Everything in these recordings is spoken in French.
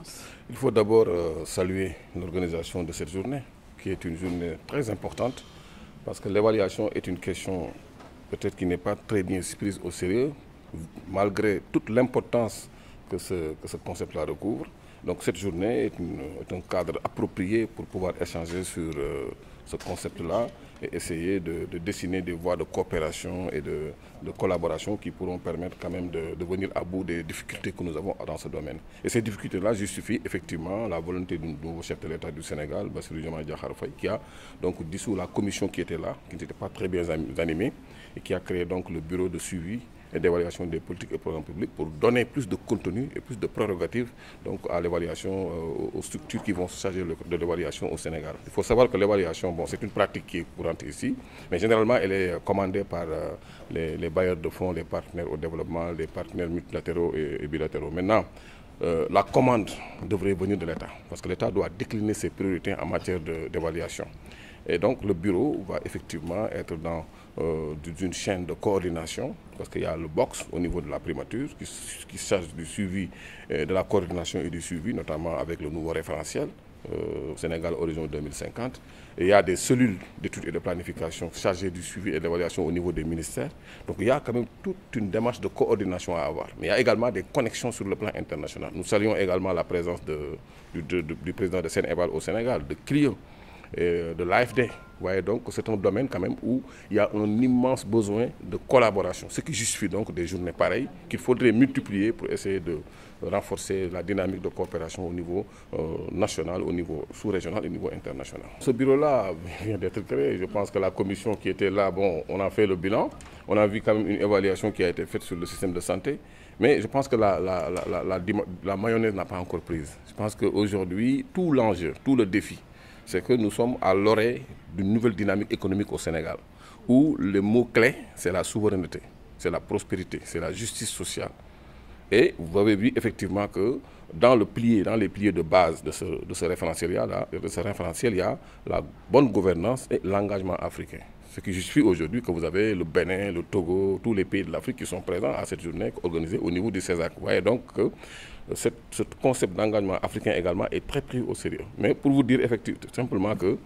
performance? Il faut d'abord saluer l'organisation de cette journée, qui est une journée très importante, parce que l'évaluation est une question peut-être qui n'est pas très bien prise au sérieux, malgré toute l'importance que ce concept-là recouvre. Donc cette journée est un cadre approprié pour pouvoir échanger sur ce concept-là et essayer de dessiner des voies de coopération et de collaboration qui pourront permettre quand même de venir à bout des difficultés que nous avons dans ce domaine. Et ces difficultés-là justifient effectivement la volonté du nouveau chef de l'État du Sénégal, Bassirou Diomaye Diakhar Faye, qui a donc dissous la commission qui était là, qui n'était pas très bien animée, et qui a créé donc le bureau de suivi et d'évaluation des politiques et programmes publics pour donner plus de contenu et plus de prérogatives donc, à l'évaluation, aux structures qui vont se charger de l'évaluation au Sénégal. Il faut savoir que l'évaluation, bon, c'est une pratique qui est courante ici, mais généralement elle est commandée par les bailleurs de fonds, les partenaires au développement, les partenaires multilatéraux et bilatéraux. Maintenant, la commande devrait venir de l'État, parce que l'État doit décliner ses priorités en matière d'évaluation. Et donc le bureau va effectivement être dans une chaîne de coordination, parce qu'il y a le box au niveau de la primature qui charge du suivi, de la coordination et du suivi, notamment avec le nouveau référentiel Sénégal Horizon 2050. Et il y a des cellules d'études et de planification chargées du suivi et de l'évaluation au niveau des ministères. Donc il y a quand même toute une démarche de coordination à avoir. Mais il y a également des connexions sur le plan international. Nous saluons également la présence du président de Sénégal au Sénégal, de Clio, de l'AFD. Vous voyez donc c'est un domaine quand même où il y a un immense besoin de collaboration, ce qui justifie donc des journées pareilles qu'il faudrait multiplier pour essayer de renforcer la dynamique de coopération au niveau national, au niveau sous-régional et au niveau international. Ce bureau-là vient d'être créé. Je pense que la commission qui était là, bon, on a fait le bilan. On a vu quand même une évaluation qui a été faite sur le système de santé. Mais je pense que la mayonnaise n'a pas encore prise. Je pense qu'aujourd'hui, tout l'enjeu, tout le défi, c'est que nous sommes à l'orée d'une nouvelle dynamique économique au Sénégal, où le mot-clé, c'est la souveraineté, c'est la prospérité, c'est la justice sociale. Et vous avez vu effectivement que dans les piliers de base de ce référentiel-là, il y a la bonne gouvernance et l'engagement africain. Ce qui justifie aujourd'hui que vous avez le Bénin, le Togo, tous les pays de l'Afrique qui sont présents à cette journée organisée au niveau du CESAC. Vous voyez donc que ce concept d'engagement africain également est très pris au sérieux. Mais pour vous dire effectivement, simplement que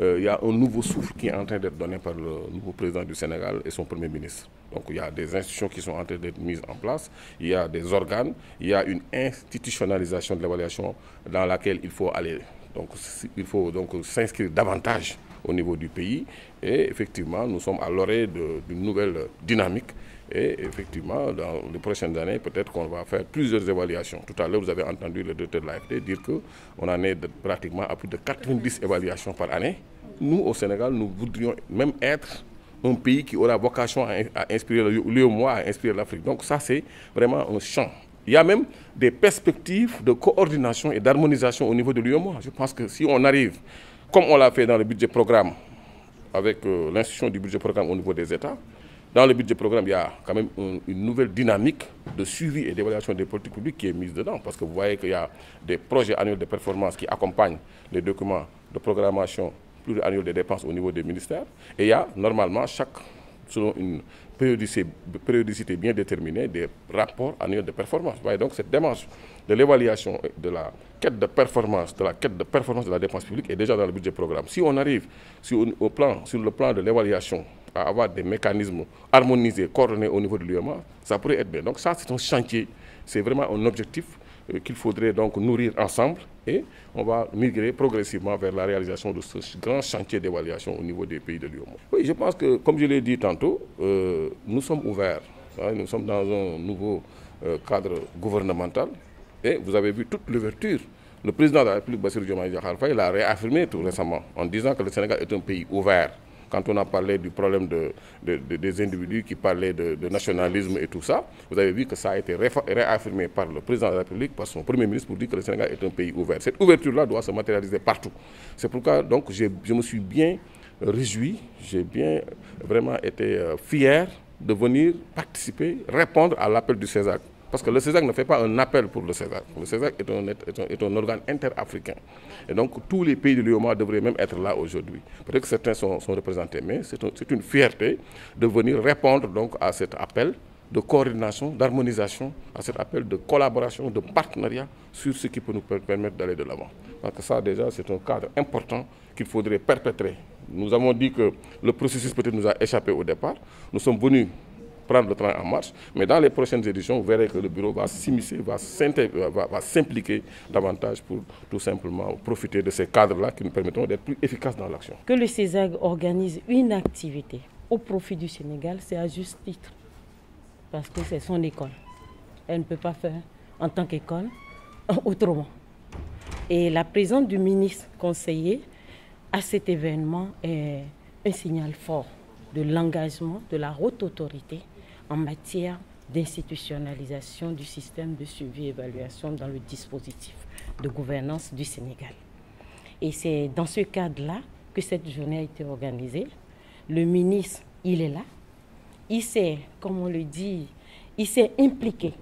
il y a un nouveau souffle qui est en train d'être donné par le nouveau président du Sénégal et son premier ministre. Donc il y a des institutions qui sont en train d'être mises en place, il y a des organes, il y a une institutionnalisation de l'évaluation dans laquelle il faut aller. Donc il faut donc s'inscrire davantage au niveau du pays et effectivement nous sommes à l'orée d'une nouvelle dynamique et effectivement dans les prochaines années peut-être qu'on va faire plusieurs évaluations. Tout à l'heure vous avez entendu le directeur de l'AFD dire qu'on en est pratiquement à plus de 90 évaluations par année. Nous au Sénégal nous voudrions même être un pays qui aura vocation à inspirer l'UEMOA, à inspirer l'Afrique. Donc ça c'est vraiment un champ. Il y a même des perspectives de coordination et d'harmonisation au niveau de l'UEMOA. Je pense que si on arrive, comme on l'a fait dans le budget programme, avec l'institution du budget programme au niveau des États, dans le budget programme, il y a quand même une nouvelle dynamique de suivi et d'évaluation des politiques publiques qui est mise dedans. Parce que vous voyez qu'il y a des projets annuels de performance qui accompagnent les documents de programmation pluriannuelle des dépenses au niveau des ministères. Et il y a normalement, selon une périodicité bien déterminée, des rapports annuels de performance. Vous voyez donc cette démarche de l'évaluation de la quête de performance, de la dépense publique est déjà dans le budget programme. Si on arrive sur le plan de l'évaluation à avoir des mécanismes harmonisés, coordonnés au niveau de l'UEMOA, ça pourrait être bien. Donc ça, c'est un chantier, c'est vraiment un objectif qu'il faudrait donc nourrir ensemble et on va migrer progressivement vers la réalisation de ce grand chantier d'évaluation au niveau des pays de l'UEMOA. Oui, je pense que, comme je l'ai dit tantôt, nous sommes ouverts. Nous sommes dans un nouveau cadre gouvernemental et vous avez vu toute l'ouverture. Le président de la République, Bassirou Diomaye Diakhar Faye, l'a réaffirmé tout récemment en disant que le Sénégal est un pays ouvert. Quand on a parlé du problème des individus qui parlaient de nationalisme et tout ça, vous avez vu que ça a été réaffirmé par le président de la République, par son premier ministre, pour dire que le Sénégal est un pays ouvert. Cette ouverture-là doit se matérialiser partout. C'est pourquoi donc, je me suis bien réjoui, j'ai bien vraiment été fier de venir participer, répondre à l'appel du CESAC. Parce que le CESAC ne fait pas un appel pour le CESAC. Le CESAC est un organe interafricain. Et donc tous les pays de l'UEMOA devraient même être là aujourd'hui. Peut-être que certains sont représentés, mais c'est une fierté de venir répondre donc à cet appel de coordination, d'harmonisation, à cet appel de collaboration, de partenariat sur ce qui peut nous permettre d'aller de l'avant. Donc ça déjà c'est un cadre important qu'il faudrait perpétrer. Nous avons dit que le processus peut-être nous a échappé au départ. Nous sommes venus prendre le train en marche, mais dans les prochaines éditions, vous verrez que le bureau va s'immiscer, va s'impliquer davantage pour tout simplement profiter de ces cadres-là qui nous permettront d'être plus efficaces dans l'action. Que le CESAG organise une activité au profit du Sénégal, c'est à juste titre, parce que c'est son école. Elle ne peut pas faire en tant qu'école autrement. Et la présence du ministre conseiller à cet événement est un signal fort de l'engagement de la haute autorité en matière d'institutionnalisation du système de suivi et évaluation dans le dispositif de gouvernance du Sénégal. Et c'est dans ce cadre-là que cette journée a été organisée. Le ministre, il est là. Il s'est, comme on le dit, il s'est impliqué.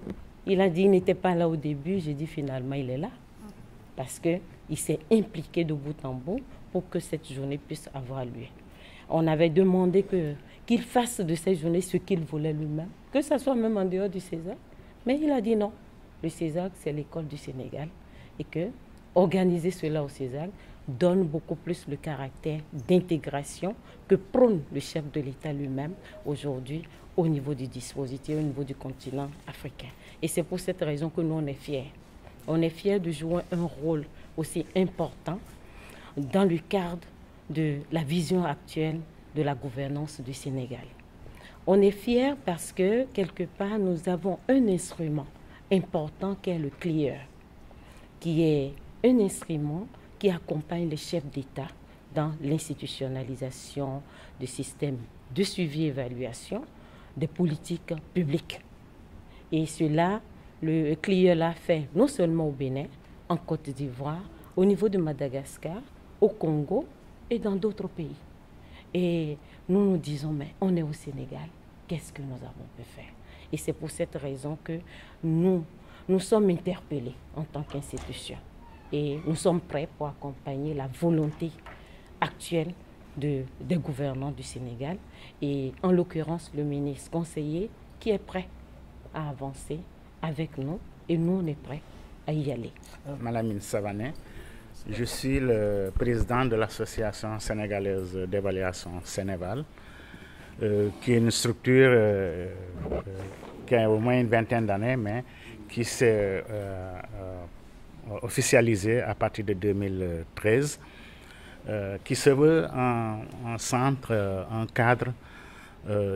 Il a dit qu'il n'était pas là au début. J'ai dit finalement, il est là. Parce qu'il s'est impliqué de bout en bout pour que cette journée puisse avoir lieu. On avait demandé qu'il fasse de cette journée ce qu'il voulait lui-même, que ce soit même en dehors du CESAG. Mais il a dit non. Le CESAG, c'est l'école du Sénégal. Et que organiser cela au CESAG donne beaucoup plus le caractère d'intégration que prône le chef de l'État lui-même aujourd'hui au niveau du dispositif, au niveau du continent africain. Et c'est pour cette raison que nous, on est fiers. On est fiers de jouer un rôle aussi important dans le cadre de la vision actuelle de la gouvernance du Sénégal. On est fiers parce que, quelque part, nous avons un instrument important qui est le CLIER, qui est un instrument qui accompagne les chefs d'État dans l'institutionnalisation du système de suivi et évaluation des politiques publiques. Et cela, le CLIER l'a fait non seulement au Bénin, en Côte d'Ivoire, au niveau de Madagascar, au Congo et dans d'autres pays. Et nous nous disons, mais on est au Sénégal, qu'est-ce que nous avons pu faire? Et c'est pour cette raison que nous sommes interpellés en tant qu'institution. Et nous sommes prêts pour accompagner la volonté actuelle des gouvernants du Sénégal. Et en l'occurrence, le ministre conseiller qui est prêt à avancer avec nous. Et nous, on est prêts à y aller. Malamine Savané, je suis le président de l'association sénégalaise d'évaluation Sénéval, qui est une structure qui a au moins une vingtaine d'années, mais qui s'est officialisée à partir de 2013, qui se veut un centre, un cadre,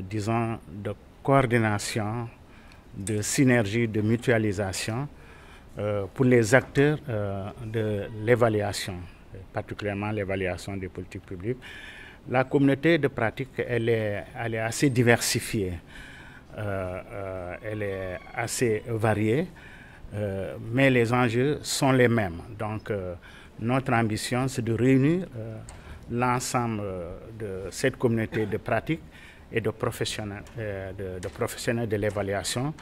disons, de coordination, de synergie, de mutualisation pour les acteurs de l'évaluation, particulièrement l'évaluation des politiques publiques. La communauté de pratique, elle est assez diversifiée, elle est assez variée, mais les enjeux sont les mêmes. Donc, notre ambition, c'est de réunir l'ensemble de cette communauté de pratique et de professionnels de l'évaluation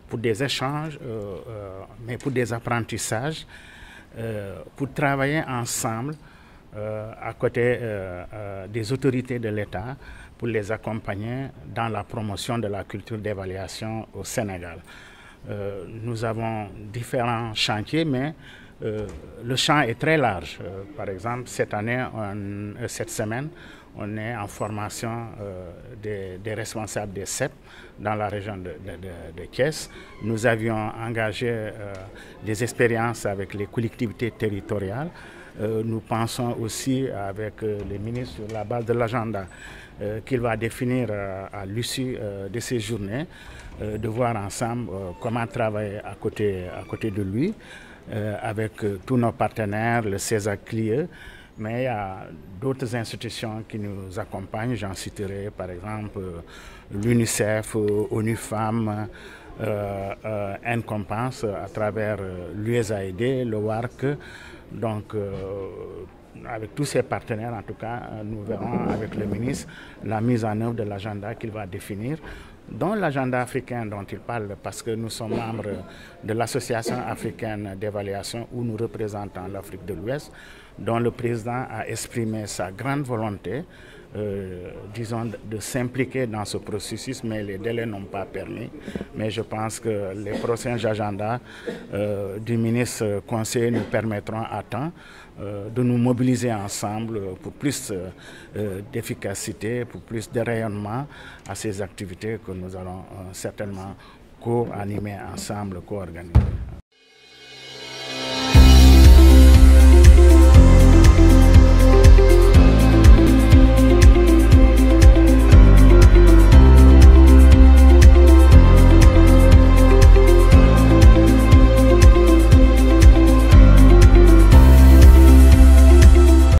pour des échanges, mais pour des apprentissages, pour travailler ensemble à côté des autorités de l'État pour les accompagner dans la promotion de la culture d'évaluation au Sénégal. Nous avons différents chantiers, mais le champ est très large. Par exemple, cette semaine, on est en formation des responsables des CEP dans la région de Thiès. Nous avions engagé des expériences avec les collectivités territoriales. Nous pensons aussi avec les ministres sur la base de l'agenda qu'il va définir à l'issue de ces journées, de voir ensemble comment travailler à côté de lui, avec tous nos partenaires, le CESAG CLIER, mais il y a d'autres institutions qui nous accompagnent. J'en citerai par exemple l'UNICEF, ONU Femmes, N-Compense à travers l'USAID, le WARC. Donc, avec tous ces partenaires, en tout cas, nous verrons avec le ministre la mise en œuvre de l'agenda qu'il va définir, dont l'agenda africain dont il parle, parce que nous sommes membres de l'Association africaine d'évaluation où nous représentons l'Afrique de l'Ouest, dont le président a exprimé sa grande volonté disons, de s'impliquer dans ce processus, mais les délais n'ont pas permis. Mais je pense que les prochains agendas du ministre conseiller nous permettront à temps de nous mobiliser ensemble pour plus d'efficacité, pour plus de rayonnement à ces activités que nous allons certainement co-animer ensemble, co-organiser.